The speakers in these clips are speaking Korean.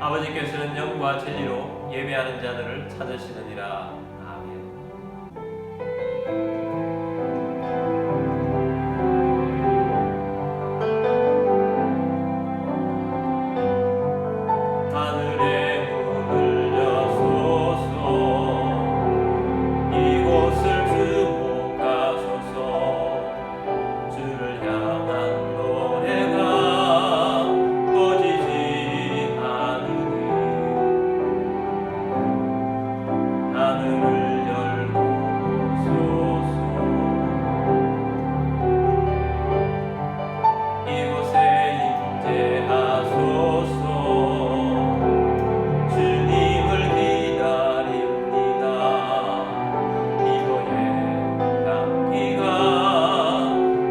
아버지께서는 영과 진리로 예배하는 자들을 찾으시느니라. 아멘. 하늘의 문을 여소서, 이곳을 주목하소서. 주를 향한 노래가 꺼지지 않으니 하늘을 열고소서. 이곳에 임재하소서. 주님을 기다립니다. 이거의 향기가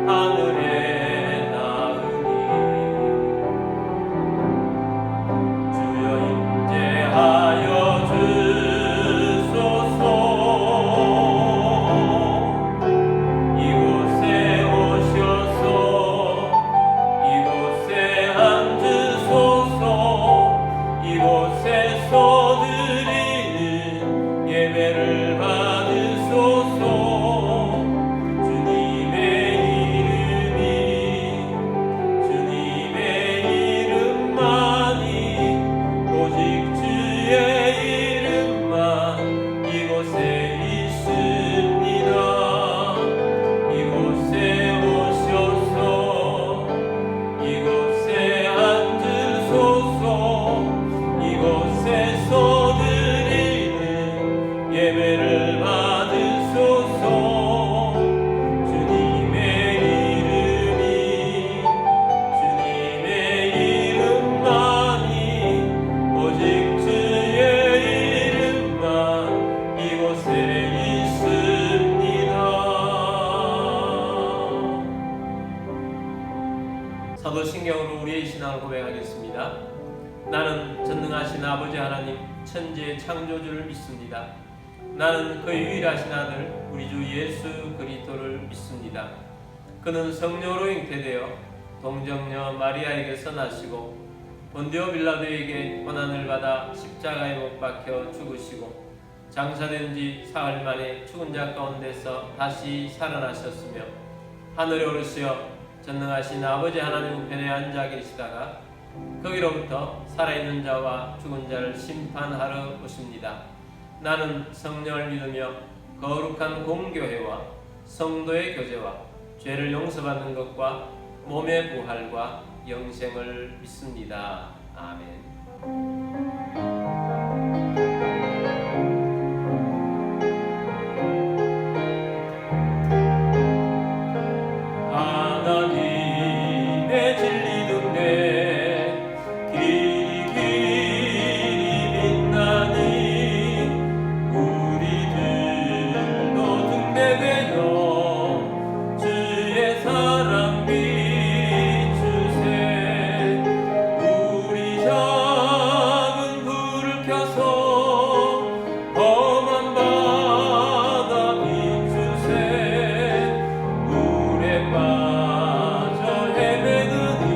하늘에 닿으니 주여 임재하여 주소서. 이곳에 오셔서 이곳에 앉으소서. 이곳에서 드리는 예배를 받으소서. 주님의 이름만이, 오직 주의 이름만 이곳에 있습니다. 이곳에 오셔서 이곳에 앉으소서. 이곳에서 드리는 예배를 받으소서. 주님의 이름만이, 오직 주의 이름만 이곳에 있습니다. 사도신경으로 우리의 신앙을 고백하겠습니다. 나는 전능하신 아버지 하나님 천지의 창조주를 믿습니다. 나는 그의 유일하신 아들 우리 주 예수 그리스도를 믿습니다. 그는 성령으로 잉태되어 동정녀 마리아에게서 나시고 본디오 빌라도에게 고난을 받아 십자가에 못 박혀 죽으시고 장사된 지 사흘 만에 죽은 자 가운데서 다시 살아나셨으며 하늘에 오르시어 전능하신 아버지 하나님 우편에 앉아 계시다가 거기로부터 살아있는 자와 죽은 자를 심판하러 오십니다. 나는 성령을 믿으며 거룩한 공교회와 성도의 교제와 죄를 용서받는 것과 몸의 부활과 영생을 믿습니다. 아멘. 하나님의 진리 등대 길이 빛나니 우리들도 등대되어 주의 사랑 비추세. 우리 작은 불을 켜서 험한 바다 비추세. 물에 빠져 헤매느니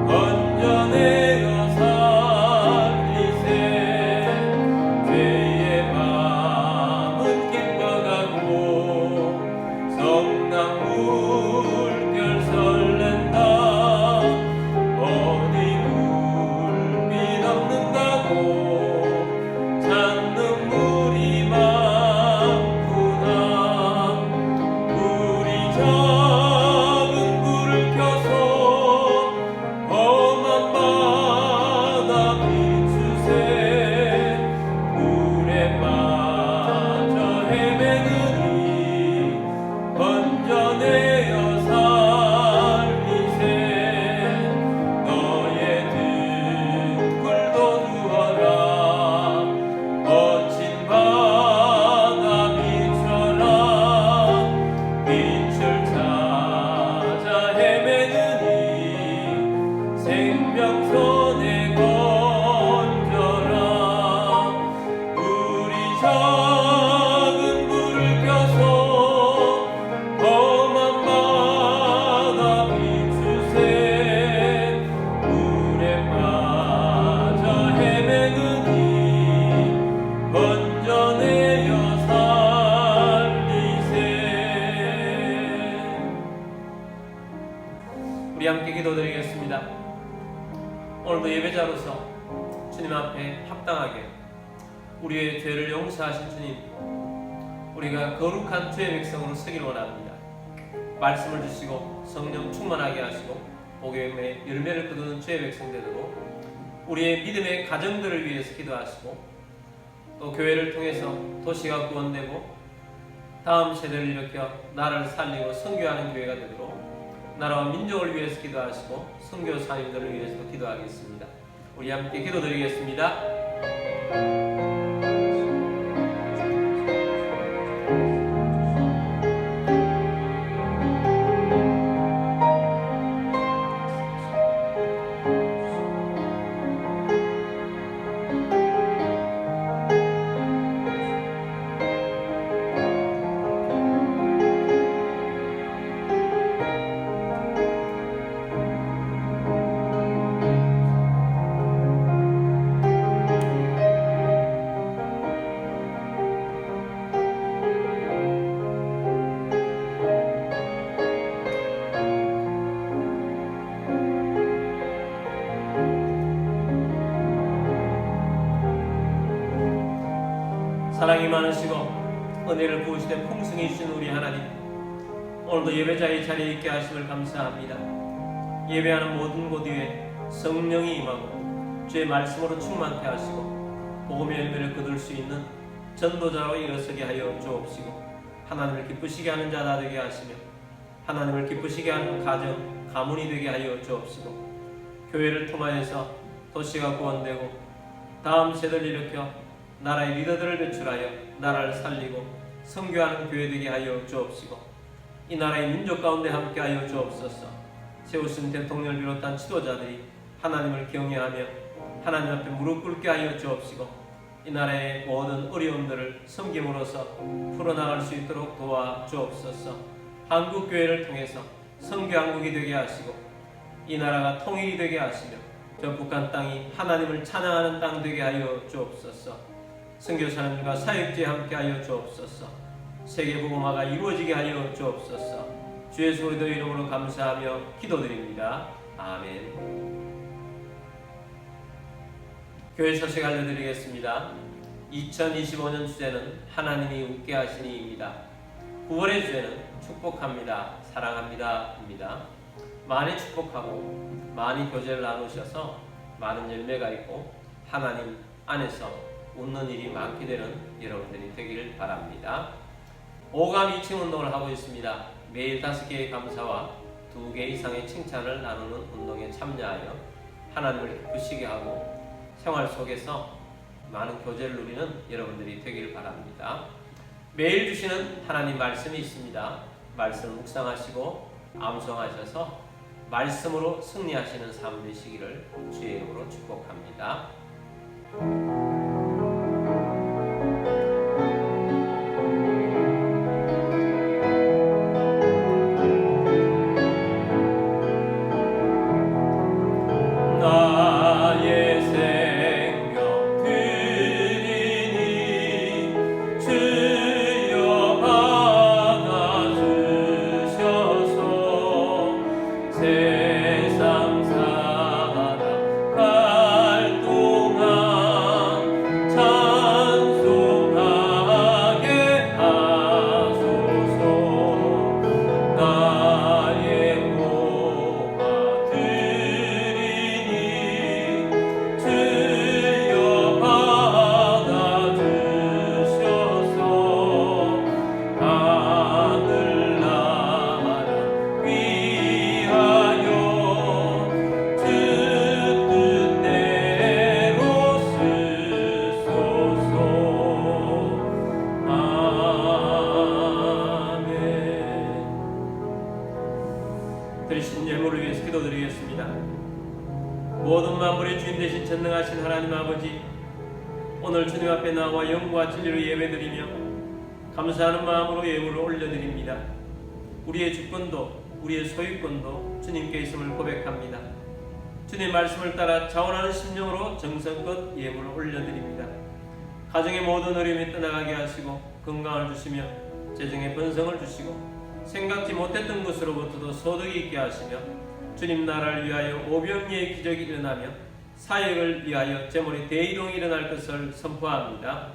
건져내어 살리세. 죄의 밤은 기뻐가고 성난 물결 설렌다. 어디 물빛 없는다고 찾는 물이 많구나. 우리 작은 불을 켜서 험한 바다 비추세. 물에 빠져 헤매느니 건져내어 살리세. 너의 등불도 두어라. 거친 바다 비춰라. 빛을 찾아 헤매느니 생명선에 건져라. 우리 작은 불을 켜서 험한 바다 비추세. 물에 빠져 오늘도 예배자로서 주님 앞에 합당하게 우리의 죄를 용서하신 주님, 우리가 거룩한 주의 백성으로 서길 원합니다. 말씀을 주시고 성령 충만하게 하시고 복음의 열매를 거두는 주의 백성 되도록 우리의 믿음의 가정들을 위해서 기도하시고 또 교회를 통해서 도시가 구원되고 다음 세대를 일으켜 나라를 살리고 선교하는 교회가 되도록 나라와 민족을 위해서 기도하시고 선교사님들을 위해서도 기도하겠습니다. 우리 함께 기도드리겠습니다. 사랑이 많으시고 은혜를 부으시되 풍성히 주신 우리 하나님, 오늘도 예배자의 자리에 있게 하심을 감사합니다. 예배하는 모든 곳 위에 성령이 임하고 주의 말씀으로 충만케 하시고 복음의 열매를 거둘 수 있는 전도자로 일어서게 하여 주옵시고 하나님을 기쁘시게 하는 자다 되게 하시며 하나님을 기쁘시게 하는 가정, 가문이 되게 하여 주옵시고 교회를 통하여서 도시가 구원되고 다음 세대를 일으켜 나라의 리더들을 배출하여 나라를 살리고 선교하는 교회 되게 하여 주옵시고 이 나라의 민족 가운데 함께하여 주옵소서. 세우신 대통령을 비롯한 지도자들이 하나님을 경외하며 하나님 앞에 무릎 꿇게 하여 주옵시고 이 나라의 모든 어려움들을 섬김으로써 풀어나갈 수 있도록 도와 주옵소서. 한국교회를 통해서 선교한국이 되게 하시고 이 나라가 통일이 되게 하시며 저 북한 땅이 하나님을 찬양하는 땅 되게 하여 주옵소서. 선교사님과 사역지에 함께하여 주옵소서. 세계복음화가 이루어지게 하여 주옵소서. 주 예수 그리스도 이름으로 감사하며 기도드립니다. 아멘. 교회 소식 알려드리겠습니다. 2025년 주제는 하나님이 웃게 하시니입니다. 9월의 주제는 축복합니다, 사랑합니다 입니다. 많이 축복하고 많이 교제를 나누셔서 많은 열매가 있고 하나님 안에서 웃는 일이 많게 되는 여러분들이 되기를 바랍니다. 오감 2층 운동을 하고 있습니다. 매일 5개의 감사와 2개 이상의 칭찬을 나누는 운동에 참여하여 하나님을 기쁘시게 하고 생활 속에서 많은 교제를 누리는 여러분들이 되기를 바랍니다. 매일 주시는 하나님 말씀이 있습니다. 말씀을 묵상하시고 암송하셔서 말씀으로 승리하시는 삶 되시기를 주의 이름으로 축복합니다. 드리신 예물을 위해서 기도드리겠습니다. 모든 만물의 주인 되신 전능하신 하나님 아버지, 오늘 주님 앞에 나와 영과 진리로 예배드리며 감사하는 마음으로 예물을 올려드립니다. 우리의 주권도 우리의 소유권도 주님께 있음을 고백합니다. 주님 말씀을 따라 자원하는 심령으로 정성껏 예물을 올려드립니다. 가정의 모든 어려움이 떠나가게 하시고 건강을 주시며 재정의 번성을 주시고 생각지 못했던 것으로부터도 소득이 있게 하시며 주님 나라를 위하여 오병이의 기적이 일어나며 사역을 위하여 제물의 대이동이 일어날 것을 선포합니다.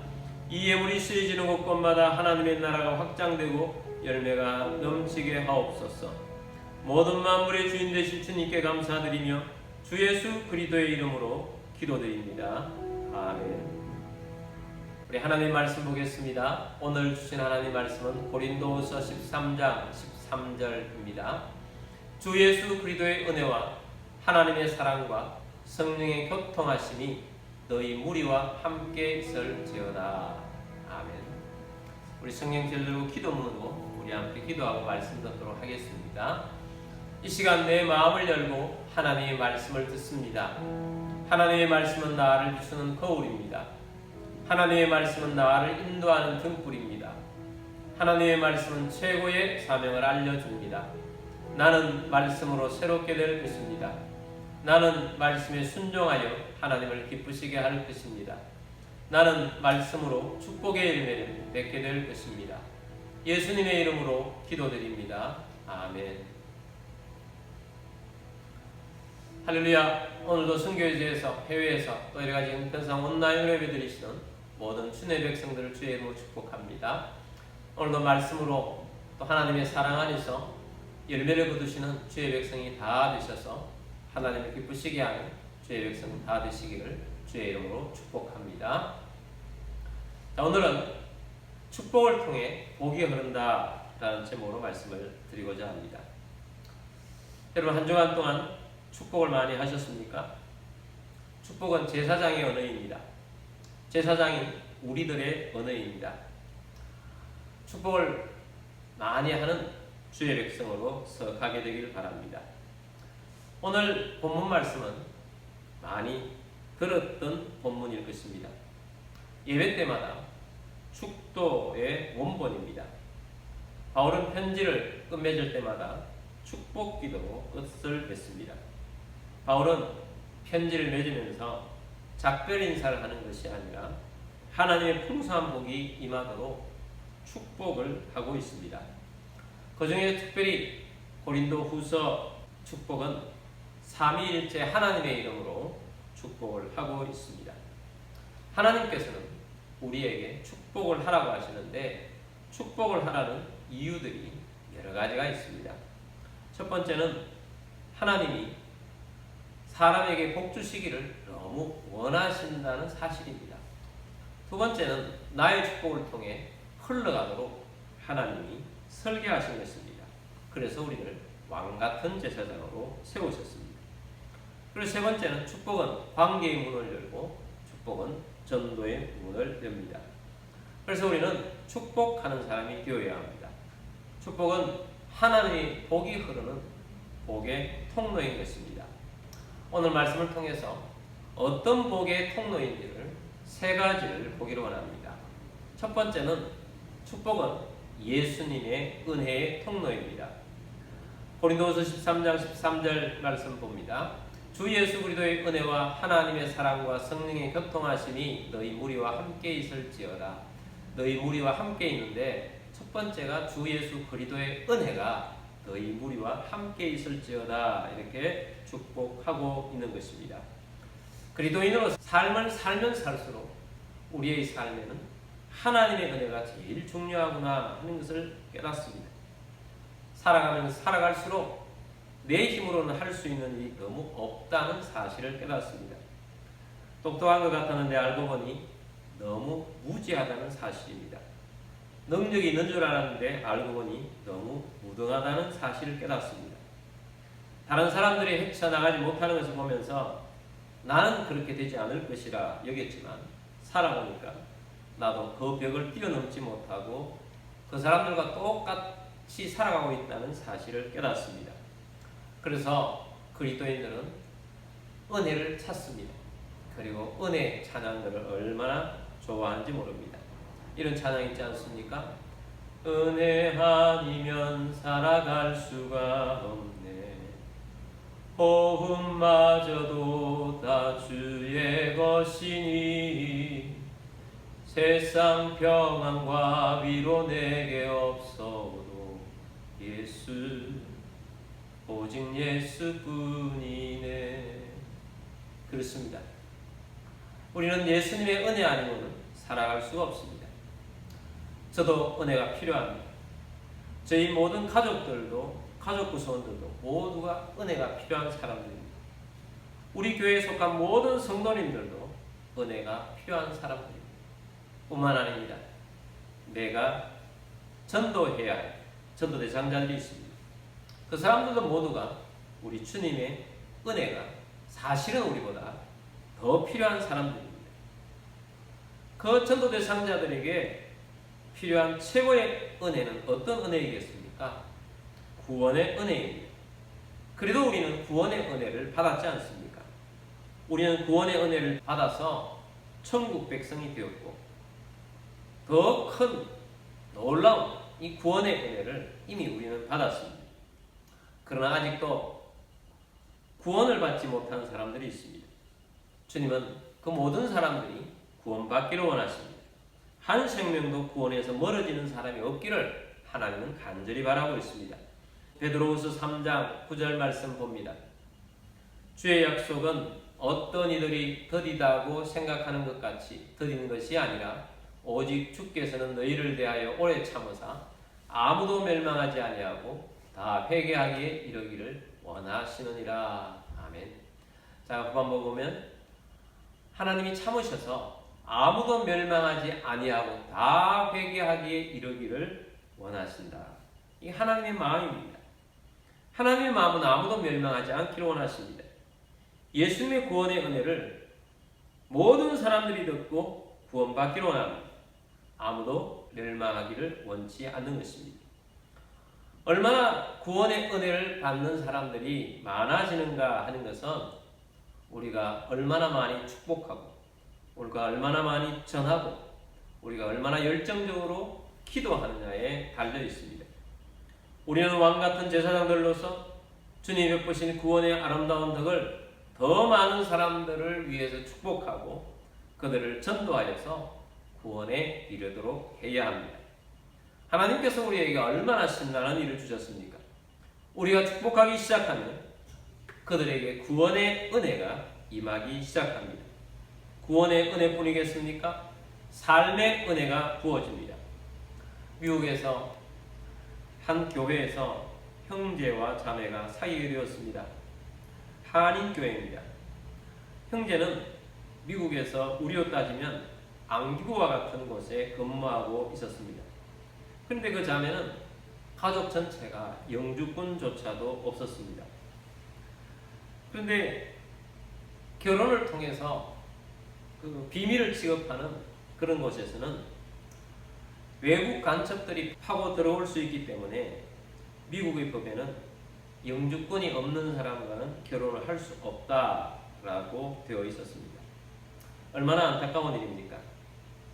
이 예물이 쓰여지는 곳곳마다 하나님의 나라가 확장되고 열매가 넘치게 하옵소서. 모든 만물의 주인 되실 주님께 감사드리며 주 예수 그리스도의 이름으로 기도드립니다. 아멘. 우리 하나님 말씀 보겠습니다. 오늘 주신 하나님 말씀은 고린도후서 13장 13절입니다. 주 예수 그리스도의 은혜와 하나님의 사랑과 성령의 교통하심이 너희 무리와 함께 있을지어다. 아멘. 우리 성령 제일 들고 기도문으로 우리 함께 기도하고 말씀 듣도록 하겠습니다. 이 시간 내 마음을 열고 하나님의 말씀을 듣습니다. 하나님의 말씀은 나를 비추는 거울입니다. 하나님의 말씀은 나를 인도하는 등불입니다. 하나님의 말씀은 최고의 사명을 알려줍니다. 나는 말씀으로 새롭게 될 것입니다. 나는 말씀에 순종하여 하나님을 기쁘시게 할 것입니다. 나는 말씀으로 축복의 열매를 맺게 될 것입니다. 예수님의 이름으로 기도드립니다. 아멘. 할렐루야. 오늘도 선교지에서 해외에서 또 여러가지 형편상 온라인으로 예배드리시는 모든 주의 백성들을 주의 이름으로 축복합니다. 오늘도 말씀으로 또 하나님의 사랑 안에서 열매를 거두시는 주의 백성이 다 되셔서 하나님을 기쁘시게 하는 주의 백성 다 되시기를 주의 이름으로 축복합니다. 자, 오늘은 축복을 통해 복이 흐른다 라는 제목으로 말씀을 드리고자 합니다. 여러분, 한 주간 동안 축복을 많이 하셨습니까? 축복은 제사장의 언어입니다. 제사장이 우리들의 언어입니다. 축복을 많이 하는 주의 백성으로서 가게 되길 바랍니다. 오늘 본문 말씀은 많이 들었던 본문일 것입니다. 예배 때마다 축도의 원본입니다. 바울은 편지를 끝맺을 때마다 축복 기도로 끝을 맺습니다. 바울은 편지를 맺으면서 작별 인사를 하는 것이 아니라 하나님의 풍성한 복이 임하도록 축복을 하고 있습니다. 그 중에 특별히 고린도 후서 축복은 삼위일체 하나님의 이름으로 축복을 하고 있습니다. 하나님께서는 우리에게 축복을 하라고 하시는데 축복을 하라는 이유들이 여러 가지가 있습니다. 첫 번째는 하나님이 사람에게 복 주시기를 너무 원하신다는 사실입니다. 두 번째는 나의 축복을 통해 흘러가도록 하나님이 설계하신 것입니다. 그래서 우리를 왕같은 제사장으로 세우셨습니다. 그리고 세 번째는 축복은 관계의 문을 열고 축복은 전도의 문을 엽니다. 그래서 우리는 축복하는 사람이 되어야 합니다. 축복은 하나님의 복이 흐르는 복의 통로인 것입니다. 오늘 말씀을 통해서 어떤 복의 통로인지를 세 가지를 보기로 원합니다. 첫 번째는 축복은 예수님의 은혜의 통로입니다. 고린도후서 13장 13절 말씀 봅니다. 주 예수 그리스도의 은혜와 하나님의 사랑과 성령의 교통하심이 너희 무리와 함께 있을지어다. 너희 무리와 함께 있는데 첫 번째가 주 예수 그리스도의 은혜가 너희 무리와 함께 있을지어다. 이렇게 축복하고 있는 것입니다. 그리스도인으로 삶을 살면 살수록 우리의 삶에는 하나님의 은혜가 제일 중요하구나 하는 것을 깨닫습니다. 살아가면서 살아갈수록 내 힘으로는 할 수 있는 일이 너무 없다는 사실을 깨닫습니다. 똑똑한 것 같았는데 알고 보니 너무 무지하다는 사실입니다. 능력이 있는 줄 알았는데 알고 보니 너무 무능하다는 사실을 깨닫습니다. 다른 사람들이 헤쳐나가지 못하는 것을 보면서 나는 그렇게 되지 않을 것이라 여겼지만 살아보니까 나도 그 벽을 뛰어넘지 못하고 그 사람들과 똑같이 살아가고 있다는 사실을 깨닫습니다. 그래서 그리스도인들은 은혜를 찾습니다. 그리고 은혜 찬양들을 얼마나 좋아하는지 모릅니다. 이런 찬양 있지 않습니까? 은혜 아니면 살아갈 수가 없네. 호흡마저도 다 주의 것이니 세상 평안과 위로 내게 없어도 예수 오직 예수뿐이네. 그렇습니다. 우리는 예수님의 은혜 아니고는 살아갈 수가 없습니다. 저도 은혜가 필요합니다. 저희 모든 가족들도, 가족 구성원들도 모두가 은혜가 필요한 사람들입니다. 우리 교회에 속한 모든 성도님들도 은혜가 필요한 사람들입니다. 뿐만 아닙니다. 내가 전도해야 할 전도 대상자들이 있습니다. 그 사람들도 모두가 우리 주님의 은혜가 사실은 우리보다 더 필요한 사람들입니다. 그 전도 대상자들에게 필요한 최고의 은혜는 어떤 은혜이겠습니까? 구원의 은혜입니다. 그래도 우리는 구원의 은혜를 받았지 않습니까? 우리는 구원의 은혜를 받아서 천국 백성이 되었고 더 큰 놀라운 이 구원의 은혜를 이미 우리는 받았습니다. 그러나 아직도 구원을 받지 못한 사람들이 있습니다. 주님은 그 모든 사람들이 구원받기를 원하십니다. 한 생명도 구원에서 멀어지는 사람이 없기를 하나님은 간절히 바라고 있습니다. 베드로후서 3장 9절 말씀 봅니다. 주의 약속은 어떤 이들이 더디다고 생각하는 것 같이 더디는 것이 아니라 오직 주께서는 너희를 대하여 오래 참으사 아무도 멸망하지 아니하고 다 회개하기에 이르기를 원하시느니라. 아멘. 자, 후반부 보면 하나님이 참으셔서 아무도 멸망하지 아니하고 다 회개하기에 이르기를 원하신다. 이 하나님의 마음입니다. 하나님의 마음은 아무도 멸망하지 않기를 원하십니다. 예수님의 구원의 은혜를 모든 사람들이 듣고 구원받기를 원합니다. 아무도 멸망하기를 원치 않는 것입니다. 얼마나 구원의 은혜를 받는 사람들이 많아지는가 하는 것은 우리가 얼마나 많이 축복하고 우리가 얼마나 많이 전하고 우리가 얼마나 열정적으로 기도하느냐에 달려 있습니다. 우리는 왕같은 제사장들로서 주님이 베푸신 구원의 아름다운 덕을 더 많은 사람들을 위해서 축복하고 그들을 전도하여서 구원에 이르도록 해야 합니다. 하나님께서 우리에게 얼마나 신나는 일을 주셨습니까? 우리가 축복하기 시작하면 그들에게 구원의 은혜가 임하기 시작합니다. 구원의 은혜뿐이겠습니까? 삶의 은혜가 부어집니다. 미국에서 한 교회에서 형제와 자매가 사귀게 되었습니다. 한인교회입니다. 형제는 미국에서 우리로 따지면 안기부와 같은 곳에 근무하고 있었습니다. 그런데 그 자매는 가족 전체가 영주권조차도 없었습니다. 그런데 결혼을 통해서 그 비밀을 취급하는 그런 곳에서는 외국 간첩들이 파고 들어올 수 있기 때문에 미국의 법에는 영주권이 없는 사람과는 결혼을 할 수 없다라고 되어 있었습니다. 얼마나 안타까운 일입니까?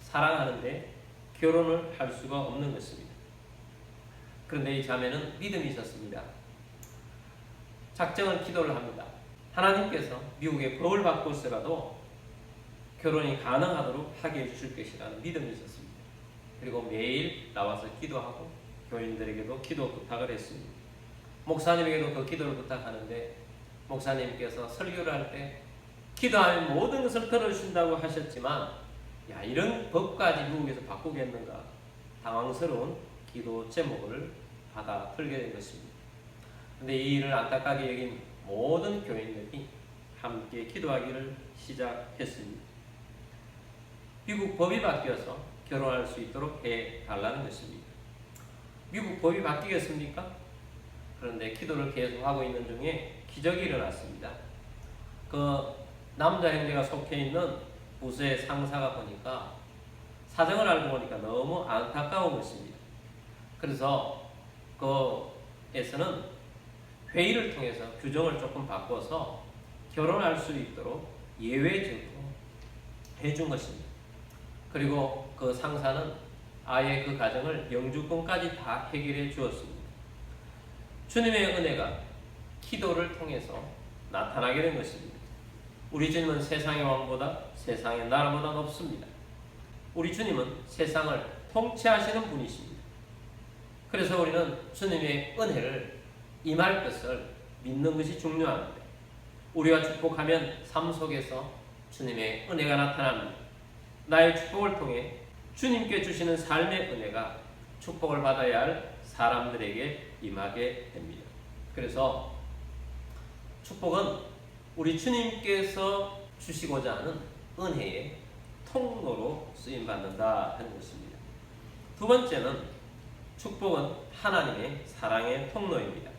사랑하는데 결혼을 할 수가 없는 것입니다. 그런데 이 자매는 믿음이 있었습니다. 작정을 기도를 합니다. 하나님께서 미국의 법을 바꾸서라도 결혼이 가능하도록 하게 해주실 것이라는 믿음이 있었습니다. 그리고 매일 나와서 기도하고 교인들에게도 기도 부탁을 했습니다. 목사님에게도 그 기도를 부탁하는데 목사님께서 설교를 할 때 기도하면 모든 것을 들어주신다고 하셨지만 야, 이런 법까지 미국에서 바꾸겠는가 당황스러운 기도 제목을 받아 들게 된 것입니다. 그런데 이 일을 안타깝게 여긴 모든 교인들이 함께 기도하기를 시작했습니다. 미국 법이 바뀌어서 결혼할 수 있도록 해달라는 것입니다. 미국 법이 바뀌겠습니까? 그런데 기도를 계속하고 있는 중에 기적이 일어났습니다. 그 남자 형제가 속해 있는 부서의 상사가 보니까 사정을 알고 보니까 너무 안타까운 것입니다. 그래서 그에서는 회의를 통해서 규정을 조금 바꿔서 결혼할 수 있도록 예외적으로 해준 것입니다. 그리고 그 상사는 아예 그 가정을 영주권까지 다 해결해 주었습니다. 주님의 은혜가 기도를 통해서 나타나게 된 것입니다. 우리 주님은 세상의 왕보다 세상의 나라보다 높습니다. 우리 주님은 세상을 통치하시는 분이십니다. 그래서 우리는 주님의 은혜를 임할 것을 믿는 것이 중요합니다. 우리가 축복하면 삶 속에서 주님의 은혜가 나타납니다. 나의 축복을 통해 주님께 주시는 삶의 은혜가 축복을 받아야 할 사람들에게 임하게 됩니다. 그래서 축복은 우리 주님께서 주시고자 하는 은혜의 통로로 쓰임받는다 하는 것입니다. 두 번째는 축복은 하나님의 사랑의 통로입니다.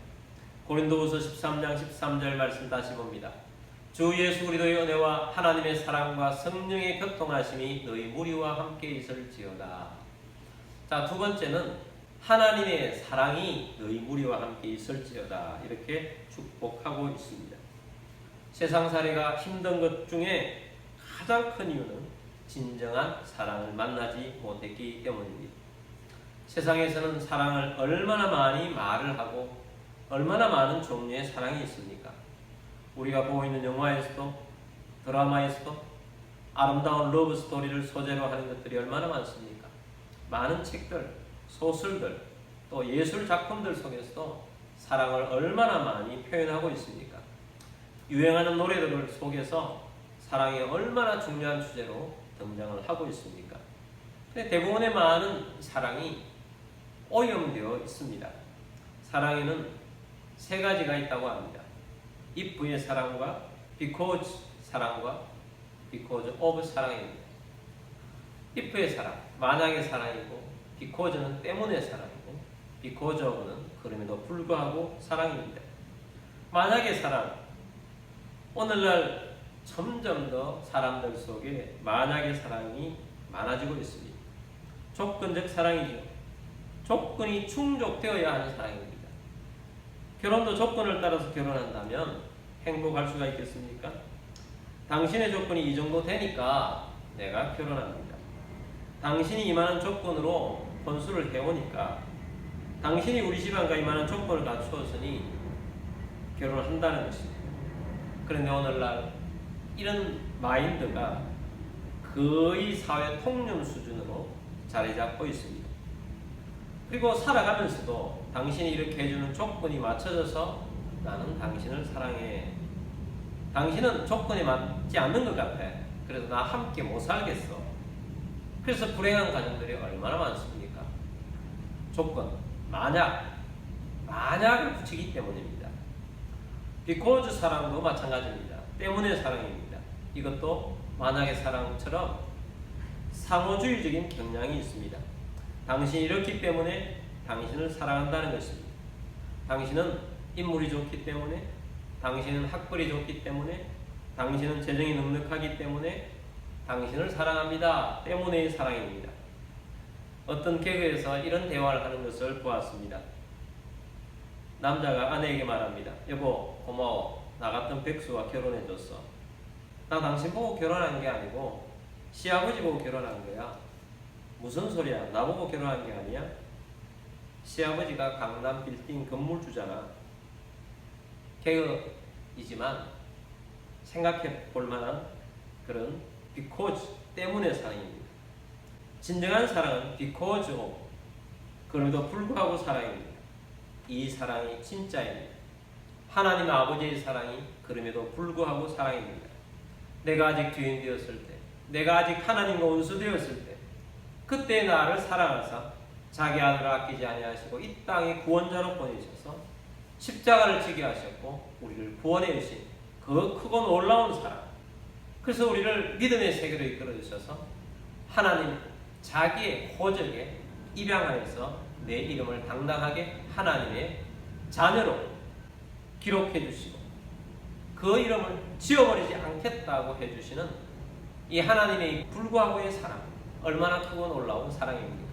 고린도후서 13장 13절 말씀 다시 봅니다. 주 예수 그리스도의 은혜와 하나님의 사랑과 성령의 교통하심이 너희 무리와 함께 있을지어다. 자, 두 번째는 하나님의 사랑이 너희 무리와 함께 있을지어다. 이렇게 축복하고 있습니다. 세상살이가 힘든 것 중에 가장 큰 이유는 진정한 사랑을 만나지 못했기 때문입니다. 세상에서는 사랑을 얼마나 많이 말을 하고 얼마나 많은 종류의 사랑이 있습니까? 우리가 보고 있는 영화에서도 드라마에서도 아름다운 러브 스토리를 소재로 하는 것들이 얼마나 많습니까? 많은 책들, 소설들, 또 예술 작품들 속에서도 사랑을 얼마나 많이 표현하고 있습니까? 유행하는 노래들 속에서 사랑이 얼마나 중요한 주제로 등장을 하고 있습니까? 근데 대부분의 많은 사랑이 오염되어 있습니다. 사랑에는 세 가지가 있다고 합니다. if의 사랑과 because 사랑과 because of 사랑입니다. if의 사랑, 만약의 사랑이고 because는 때문에 사랑이고 because of는 그럼에도 불구하고 사랑입니다. 만약의 사랑, 오늘날 점점 더 사람들 속에 만약의 사랑이 많아지고 있습니다. 조건적 사랑이죠. 조건이 충족되어야 하는 사랑입니다. 결혼도 조건을 따라서 결혼한다면 행복할 수가 있겠습니까? 당신의 조건이 이 정도 되니까 내가 결혼합니다. 당신이 이만한 조건으로 혼수를 해오니까 당신이 우리 집안과 이만한 조건을 갖추었으니 결혼을 한다는 것입니다. 그런데 오늘날 이런 마인드가 거의 사회 통념 수준으로 자리 잡고 있습니다. 그리고 살아가면서도 당신이 이렇게 해주는 조건이 맞춰져서 나는 당신을 사랑해. 당신은 조건이 맞지 않는 것 같아. 그래서 나 함께 못 살겠어. 그래서 불행한 가정들이 얼마나 많습니까? 조건, 만약을 붙이기 때문입니다. because 사랑도 마찬가지입니다. 때문에 사랑입니다. 이것도 만약의 사랑처럼 상호주의적인 경향이 있습니다. 당신이 이렇기 때문에 당신을 사랑한다는 것입니다. 당신은 인물이 좋기 때문에, 당신은 학벌이 좋기 때문에, 당신은 재정이 넉넉하기 때문에 당신을 사랑합니다. 때문의 사랑입니다. 어떤 개그에서 이런 대화를 하는 것을 보았습니다. 남자가 아내에게 말합니다. 여보, 고마워. 나 같은 백수와 결혼해줬어. 나 당신 보고 결혼한 게 아니고 시아버지 보고 결혼한 거야. 무슨 소리야? 나보고 결혼한 게 아니야? 시아버지가 강남 빌딩 건물주잖아. 개그이지만 생각해 볼 만한 그런 because 때문에 사랑입니다. 진정한 사랑은 because of, 그럼에도 불구하고 사랑입니다. 이 사랑이 진짜입니다. 하나님 아버지의 사랑이 그럼에도 불구하고 사랑입니다. 내가 아직 죄인 되었을 때, 내가 아직 하나님과 원수되었을 때, 그때 나를 사랑하사 자기 아들을 아끼지 아니하시고 이 땅에 구원자로 보내셔서 십자가를 지게 하셨고 우리를 구원해 주신 그 크고 놀라운 사랑, 그래서 우리를 믿음의 세계로 이끌어 주셔서 하나님 자기의 호적에 입양하여서 내 이름을 당당하게 하나님의 자녀로 기록해 주시고 그 이름을 지워버리지 않겠다고 해주시는 이 하나님의 불구하고의 사랑, 얼마나 크고 놀라운 사랑입니까?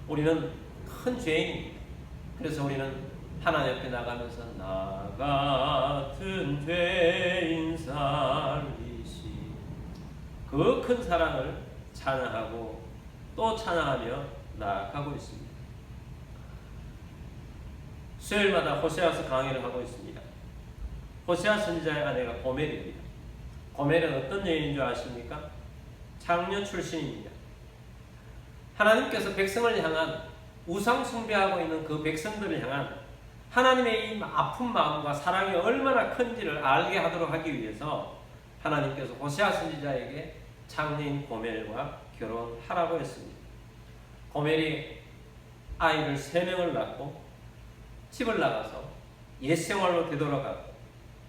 우리는 큰 죄인입니다. 그래서 우리는 하나님 앞에 나가면서 나 같은 죄인 살리시, 그 큰 사랑을 찬양하고 또 찬양하며 나아가고 있습니다. 수요일마다 호세아서 강의를 하고 있습니다. 호세아 선지자의 아내가 고멜입니다. 고멜은 어떤 여인인 줄 아십니까? 창녀 출신입니다. 하나님께서 백성을 향한 우상 숭배하고 있는 그 백성들을 향한 하나님의 이 아픈 마음과 사랑이 얼마나 큰지를 알게 하도록 하기 위해서 하나님께서 호세아 선지자에게 장녀인 고멜과 결혼하라고 했습니다. 고멜이 아이를 3명을 낳고 집을 나가서 옛생활로 되돌아가고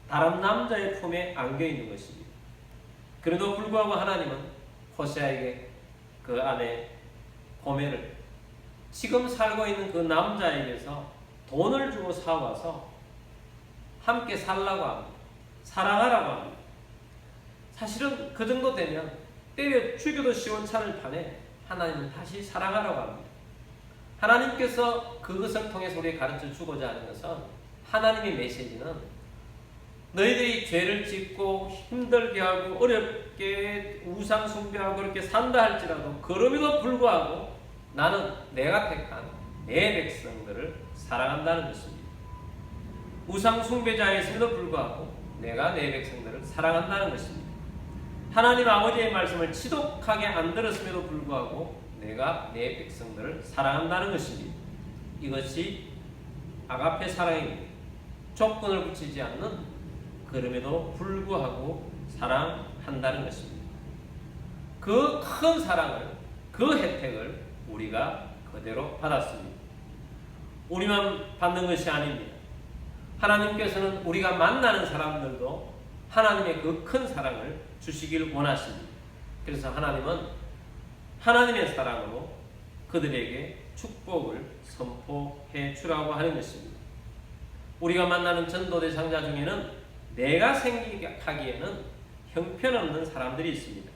다른 남자의 품에 안겨있는 것입니다. 그래도 불구하고 하나님은 호세아에게 그 아내 고멜을 지금 살고 있는 그 남자에게서 돈을 주고 사와서 함께 살라고 합니다. 사랑하라고 합니다. 사실은 그 정도 되면 때려 죽여도 시원찮을 판에 하나님은 다시 사랑하라고 합니다. 하나님께서 그것을 통해서 우리에게 가르쳐 주고자 하는 것은, 하나님의 메시지는 너희들이 죄를 짓고 힘들게 하고 어렵게 우상 숭배하고 그렇게 산다 할지라도 그럼에도 불구하고 나는 내가 택한 내 백성들을 사랑한다는 것입니다. 우상 숭배자였음에도 불구하고 내가 내 백성들을 사랑한다는 것입니다. 하나님 아버지의 말씀을 지독하게 안 들었음에도 불구하고 내가 내 백성들을 사랑한다는 것입니다. 이것이 아가페 사랑입니다. 조건을 붙이지 않는, 그럼에도 불구하고 사랑한다는 것입니다. 그 큰 사랑을, 그 혜택을 우리가 그대로 받았습니다. 우리만 받는 것이 아닙니다. 하나님께서는 우리가 만나는 사람들도 하나님의 그 큰 사랑을 주시길 원하십니다. 그래서 하나님은 하나님의 사랑으로 그들에게 축복을 선포해 주라고 하는 것입니다. 우리가 만나는 전도 대상자 중에는 내가 생각하기에는 형편없는 사람들이 있습니다.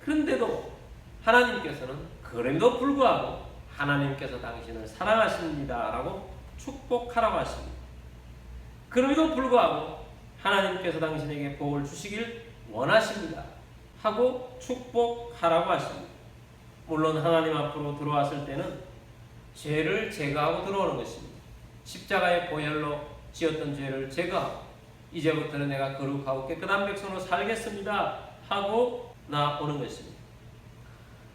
그런데도 하나님께서는 그럼에도 불구하고 하나님께서 당신을 사랑하십니다 라고 축복하라고 하십니다. 그럼에도 불구하고 하나님께서 당신에게 복을 주시길 원하십니다 하고 축복하라고 하십니다. 물론 하나님 앞으로 들어왔을 때는 죄를 제거하고 들어오는 것입니다. 십자가의 보혈로 지었던 죄를 제거하고 이제부터는 내가 거룩하고 깨끗한 백성으로 살겠습니다 하고 나오는 것입니다.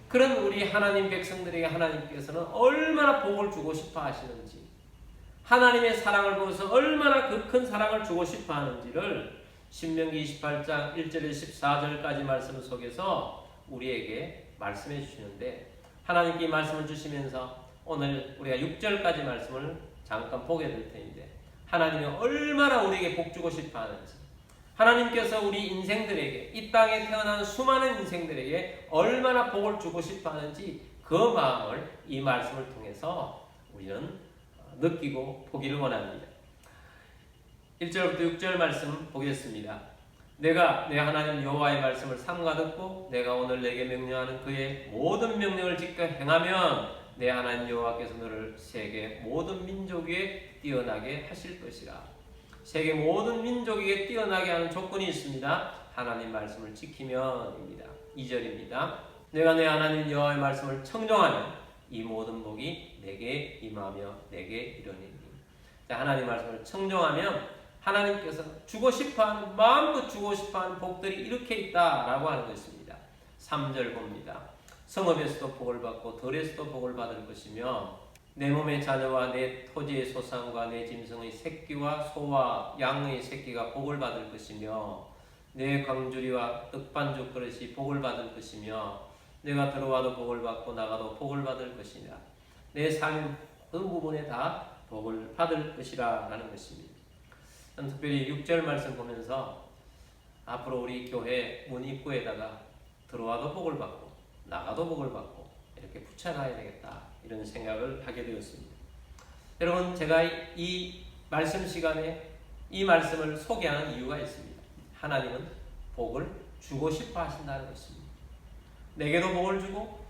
그런 우리 하나님 백성들에게 하나님께서는 얼마나 복을 주고 싶어 하시는지, 하나님의 사랑을 보면서 얼마나 그 큰 사랑을 주고 싶어 하는지를 신명기 28장 1절에서 14절까지 말씀 속에서 우리에게 말씀해 주시는데, 하나님께 이 말씀을 주시면서 오늘 우리가 6절까지 말씀을 잠깐 보게 될 텐데, 하나님이 얼마나 우리에게 복 주고 싶어 하는지, 하나님께서 우리 인생들에게, 이 땅에 태어난 수많은 인생들에게 얼마나 복을 주고 싶어 하는지 그 마음을 이 말씀을 통해서 우리는 느끼고 보기를 원합니다. 1절부터 6절 말씀 보겠습니다. 내가 내 하나님 여호와의 말씀을 삼가 듣고 내가 오늘 내게 명령하는 그의 모든 명령을 지켜 행하면 내 하나님 여호와께서 너를 세계 모든 민족 위에 뛰어나게 하실 것이라. 세계 모든 민족 위에 뛰어나게 하는 조건이 있습니다. 하나님 말씀을 지키면입니다. 2절입니다. 내가 내 하나님 여호와의 말씀을 청종하면 이 모든 복이 내게 임하며 내게 이르니니. 하나님 말씀을 청종하면 하나님께서 주고 싶어하는, 마음껏 주고 싶어하는 복들이 이렇게 있다라고 하는 것입니다. 3절 봅니다. 성읍에서도 복을 받고 들에서도 복을 받을 것이며 내 몸의 자녀와 내 토지의 소산과 내 짐승의 새끼와 소와 양의 새끼가 복을 받을 것이며 내 광주리와 떡반죽 그릇이 복을 받을 것이며 내가 들어와도 복을 받고 나가도 복을 받을 것이냐. 내 삶의 모든 부분에 다 복을 받을 것이라 라는 것입니다. 특별히 6절 말씀 보면서 앞으로 우리 교회 문 입구에다가 들어와도 복을 받고 나가도 복을 받고 이렇게 붙여놔야 되겠다, 이런 생각을 하게 되었습니다. 여러분, 제가 이 말씀 시간에 이 말씀을 소개하는 이유가 있습니다. 하나님은 복을 주고 싶어 하신다는 것입니다. 내게도 복을 주고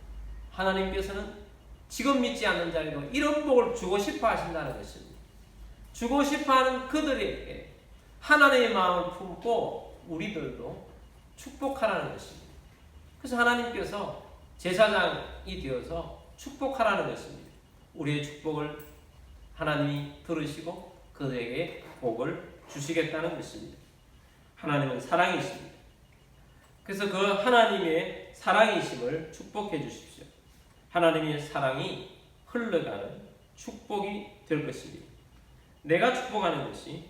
하나님께서는 지금 믿지 않는 자에도 이런 복을 주고 싶어 하신다는 것입니다. 주고 싶어하는 그들에게 하나님의 마음을 품고 우리들도 축복하라는 것입니다. 그래서 하나님께서 제사장이 되어서 축복하라는 것입니다. 우리의 축복을 하나님이 들으시고 그들에게 복을 주시겠다는 것입니다. 하나님은 사랑이십니다. 그래서 그 하나님의 사랑이심을 축복해 주십시오. 하나님의 사랑이 흘러가는 축복이 될 것입니다. 내가 축복하는 것이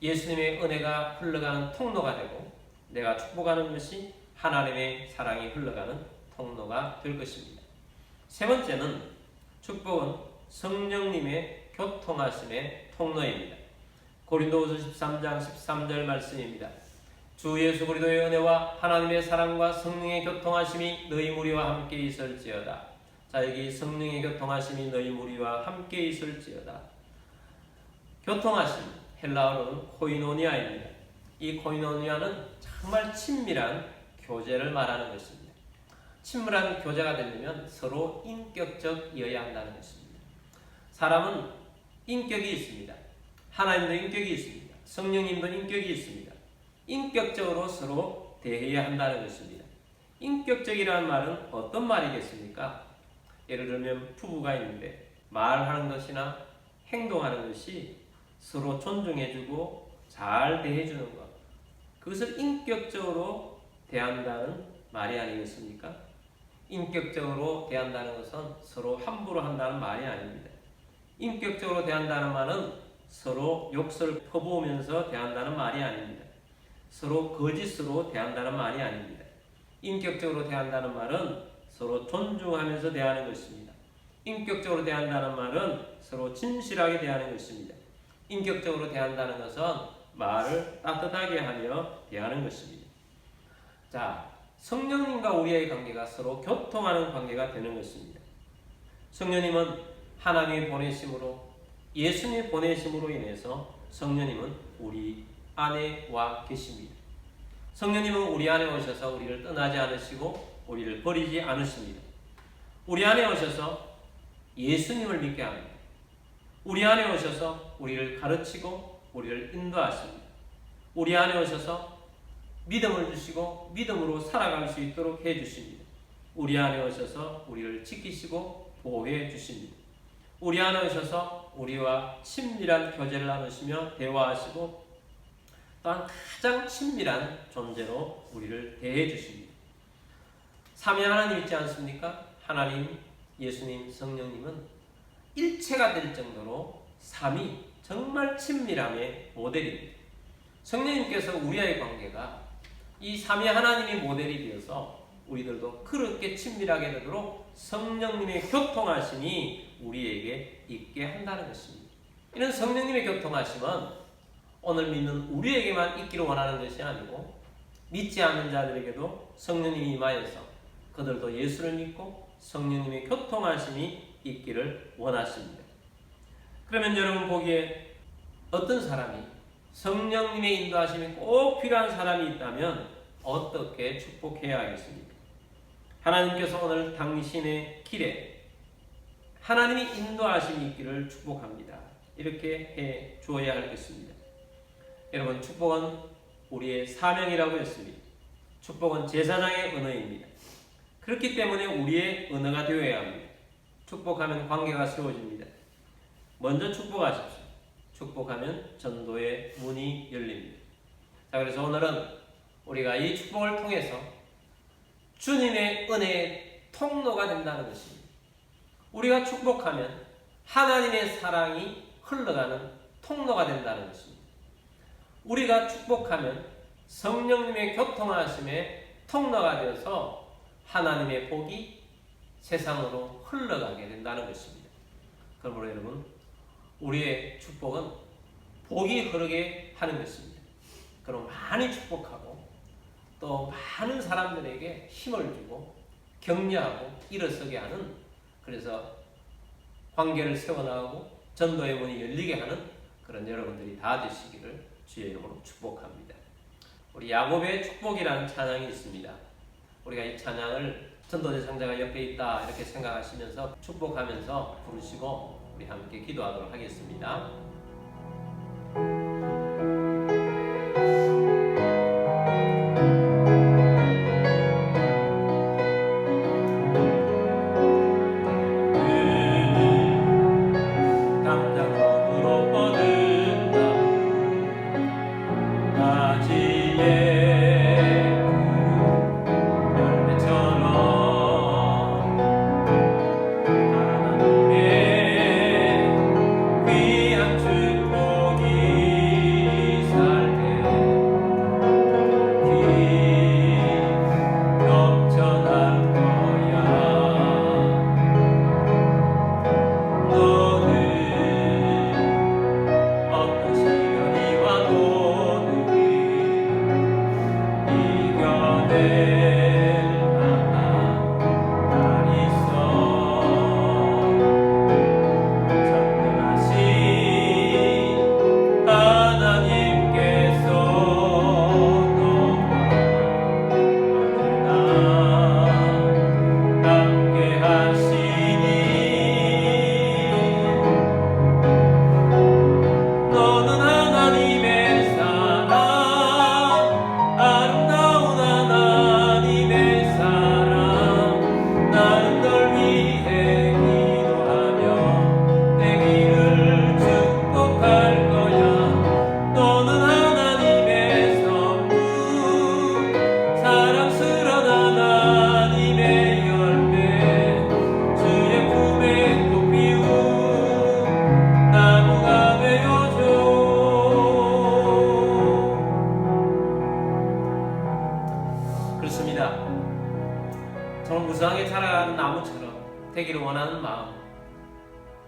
예수님의 은혜가 흘러가는 통로가 되고, 내가 축복하는 것이 하나님의 사랑이 흘러가는 통로가 될 것입니다. 세 번째는 축복은 성령님의 교통하심의 통로입니다. 고린도후서 13장 13절 말씀입니다. 주 예수 그리스도의 은혜와 하나님의 사랑과 성령의 교통하심이 너희 무리와 함께 있을지어다. 자, 여기 성령의 교통하심이 너희 무리와 함께 있을지어다. 교통하심, 헬라어로는 코이노니아입니다. 이 코이노니아는 정말 친밀한 교제를 말하는 것입니다. 친밀한 교제가 되려면 서로 인격적이어야 한다는 것입니다. 사람은 인격이 있습니다. 하나님도 인격이 있습니다. 성령님도 인격이 있습니다. 인격적으로 서로 대해야 한다는 것입니다. 인격적이라는 말은 어떤 말이겠습니까? 예를 들면 부부가 있는데 말하는 것이나 행동하는 것이 서로 존중해주고 잘 대해주는 것, 그것을 인격적으로 대한다는 말이 아니겠습니까? 인격적으로 대한다는 것은 서로 함부로 한다는 말이 아닙니다. 인격적으로 대한다는 말은 서로 욕설을 퍼부으면서 대한다는 말이 아닙니다. 서로 거짓으로 대한다는 말이 아닙니다. 인격적으로 대한다는 말은 서로 존중하면서 대하는 것입니다. 인격적으로 대한다는 말은 서로 진실하게 대하는 것입니다. 인격적으로 대한다는 것은 말을 따뜻하게 하며 대하는 것입니다. 자, 성령님과 우리의 관계가 서로 교통하는 관계가 되는 것입니다. 성령님은 하나님의 보내심으로, 예수님의 보내심으로 인해서 성령님은 우리 안에 와 계십니다. 성령님은 우리 안에 오셔서 우리를 떠나지 않으시고 우리를 버리지 않으십니다. 우리 안에 오셔서 예수님을 믿게 합니다. 우리 안에 오셔서 우리를 가르치고 우리를 인도하십니다. 우리 안에 오셔서 믿음을 주시고 믿음으로 살아갈 수 있도록 해주십니다. 우리 안에 오셔서 우리를 지키시고 보호해 주십니다. 우리 안에 오셔서 우리와 친밀한 교제를 나누시며 대화하시고 또한 가장 친밀한 존재로 우리를 대해 주십니다. 삼위 하나님 있지 않습니까? 하나님, 예수님, 성령님은 일체가 될 정도로 삼위 정말 친밀함의 모델입니다. 성령님께서 우리와의 관계가 이 삼위 하나님의 모델이 되어서 우리들도 그렇게 친밀하게 되도록 성령님의 교통하심이 우리에게 있게 한다는 것입니다. 이런 성령님의 교통하심은 오늘 믿는 우리에게만 있기를 원하는 것이 아니고 믿지 않는 자들에게도 성령님이 임하여서 그들도 예수를 믿고 성령님의 교통하심이 있기를 원하십니다. 그러면 여러분 보기에 어떤 사람이 성령님의 인도하심이 꼭 필요한 사람이 있다면 어떻게 축복해야 하겠습니까? 하나님께서 오늘 당신의 길에 하나님의 인도하심이 있기를 축복합니다. 이렇게 해 주어야 하겠습니다. 여러분, 축복은 우리의 사명이라고 했습니다. 축복은 제사장의 언어입니다. 그렇기 때문에 우리의 언어가 되어야 합니다. 축복하면 관계가 세워집니다. 먼저 축복하십시오. 축복하면 전도의 문이 열립니다. 자, 그래서 오늘은 우리가 이 축복을 통해서 주님의 은혜의 통로가 된다는 것입니다. 우리가 축복하면 하나님의 사랑이 흘러가는 통로가 된다는 것입니다. 우리가 축복하면 성령님의 교통하심의 통로가 되어서 하나님의 복이 세상으로 흘러가게 된다는 것입니다. 그러므로 여러분, 우리의 축복은 복이 흐르게 하는 것입니다. 그럼 많이 축복하고 또 많은 사람들에게 힘을 주고 격려하고 일어서게 하는, 그래서 관계를 세워나가고 전도의 문이 열리게 하는 그런 여러분들이 다 되시기를 주의 이름으로 축복합니다. 우리 야곱의 축복이라는 찬양이 있습니다. 우리가 이 찬양을 전도대상자가 옆에 있다 이렇게 생각하시면서 축복하면서 부르시고 우리 함께 기도하도록 하겠습니다. 귀한 주 진짜 정말 무성하게 자라가는 나무처럼 되기를 원하는 마음,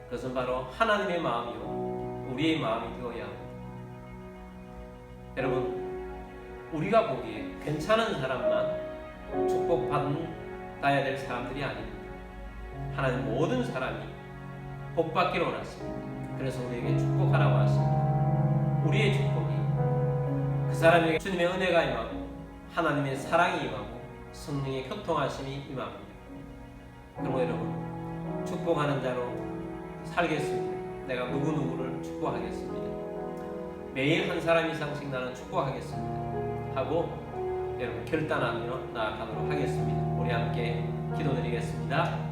그것은 바로 하나님의 마음이요 우리의 마음이 되어야 합니다. 여러분, 우리가 보기에 괜찮은 사람만 축복받아야 될 사람들이 아닙니다. 하나님 모든 사람이 복받기를 원하십니다. 그래서 우리에게 축복하라고 하십니다. 우리의 축복이 그 사람에게 주님의 은혜가 임하고 하나님의 사랑이 임하고 성령의 교통하심이 임합니다. 그리고 여러분, 축복하는 자로 살겠습니다. 내가 누구누구를 축복하겠습니다. 매일 한 사람 이상씩 나는 축복하겠습니다 하고 여러분 결단하며 나아가도록 하겠습니다. 우리 함께 기도드리겠습니다.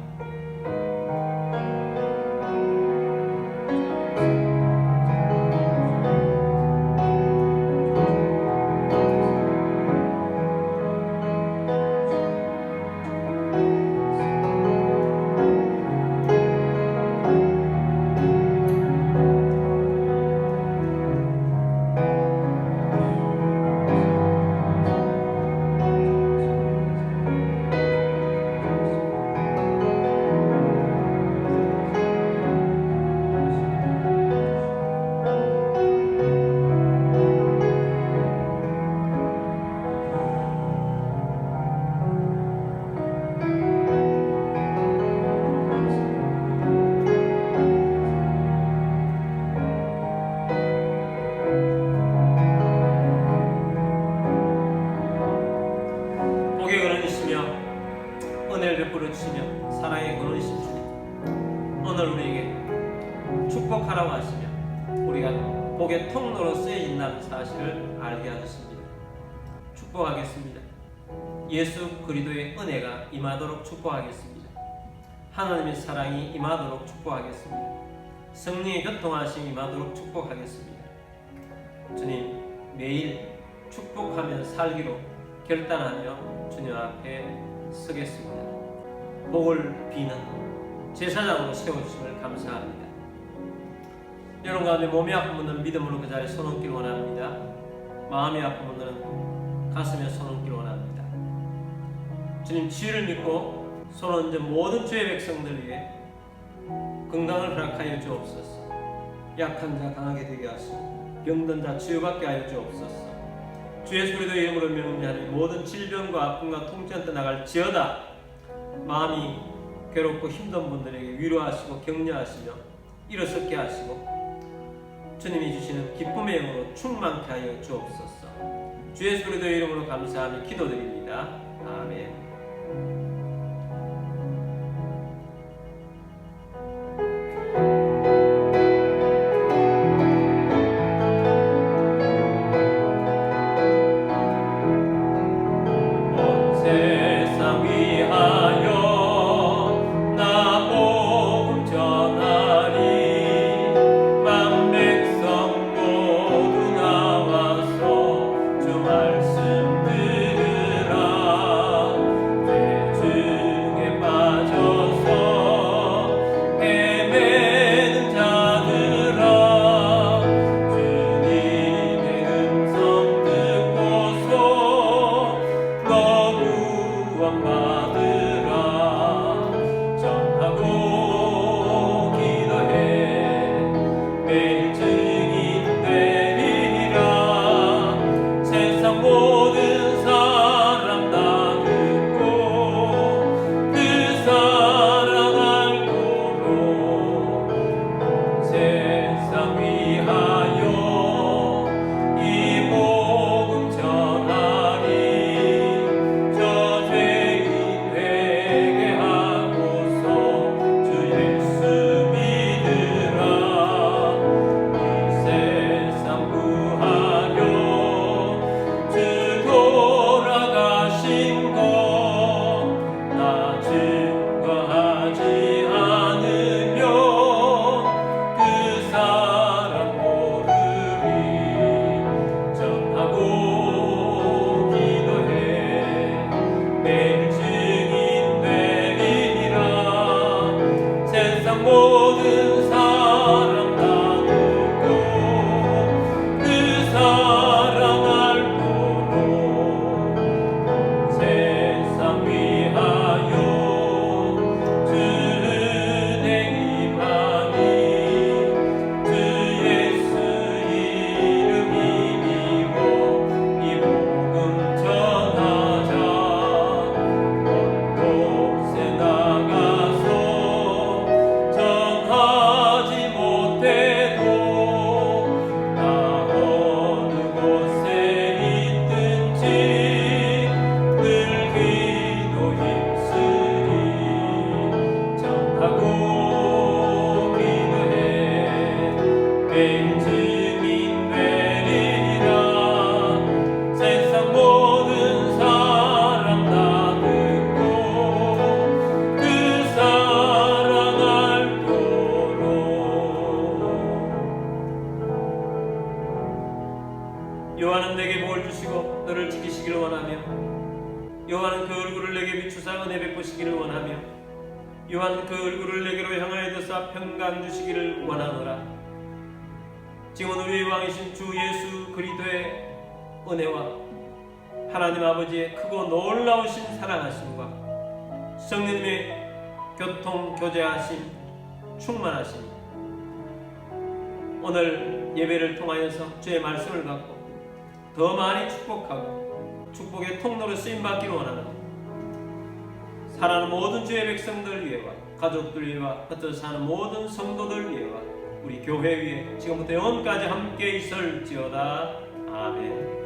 은혜를 베풀어 주시며 사랑의 근원이신 주님, 오늘 우리에게 축복하라고 하시며 우리가 복의 통로로 쓰여진다는 사실을 알게 하셨습니다. 축복하겠습니다. 예수 그리스도의 은혜가 임하도록 축복하겠습니다. 하나님의 사랑이 임하도록 축복하겠습니다. 성령의 교통하심이 임하도록 축복하겠습니다. 주님, 매일 축복하며 살기로 결단하며 주님 앞에 서겠습니다. 복을 비는 제사장으로 세워주심을 감사합니다. 여러분 가운데 몸이 아픈 분들은 믿음으로 그 자리에 손 얹기를 원합니다. 마음이 아픈 분들은 가슴에 손 얹기를 원합니다. 주님, 치유를 믿고 손 얹은 모든 주의 백성들 위해 건강을 허락하여 주옵소서. 약한 자 강하게 되게 하시고 병든 자 치유받게 하여 주옵소서. 주 예수 그리스도의 이름으로 명령하니 모든 질병과 아픔과 통증 떠나갈지어다. 마음이 괴롭고 힘든 분들에게 위로하시고 격려하시며 일어서게 하시고 주님이 주시는 기쁨의 영으로 충만케 하여 주옵소서. 주 예수 그리스도의 이름으로 감사하며 기도드립니다. 아멘. 여호와는 그 얼굴을 내게 비추사 은혜 베푸시기를 원하며 여호와는 그 얼굴을 내게로 향하여 드사 평강 주시기를 원하노라. 지금은 우리의 왕이신 주 예수 그리스도의 은혜와 하나님 아버지의 크고 놀라우신 사랑하심과 성령님의 교통 교제하심 충만하심 오늘 예배를 통하여서 주의 말씀을 받고 더 많이 축복하고 축복의 통로로 쓰임받기를 원하는 사랑하는 모든 주의 백성들 위해와 가족들 위해와 흩어져 사는 모든 성도들 위해와 우리 교회 위에 지금부터 영원까지 함께 있을지어다. 아멘.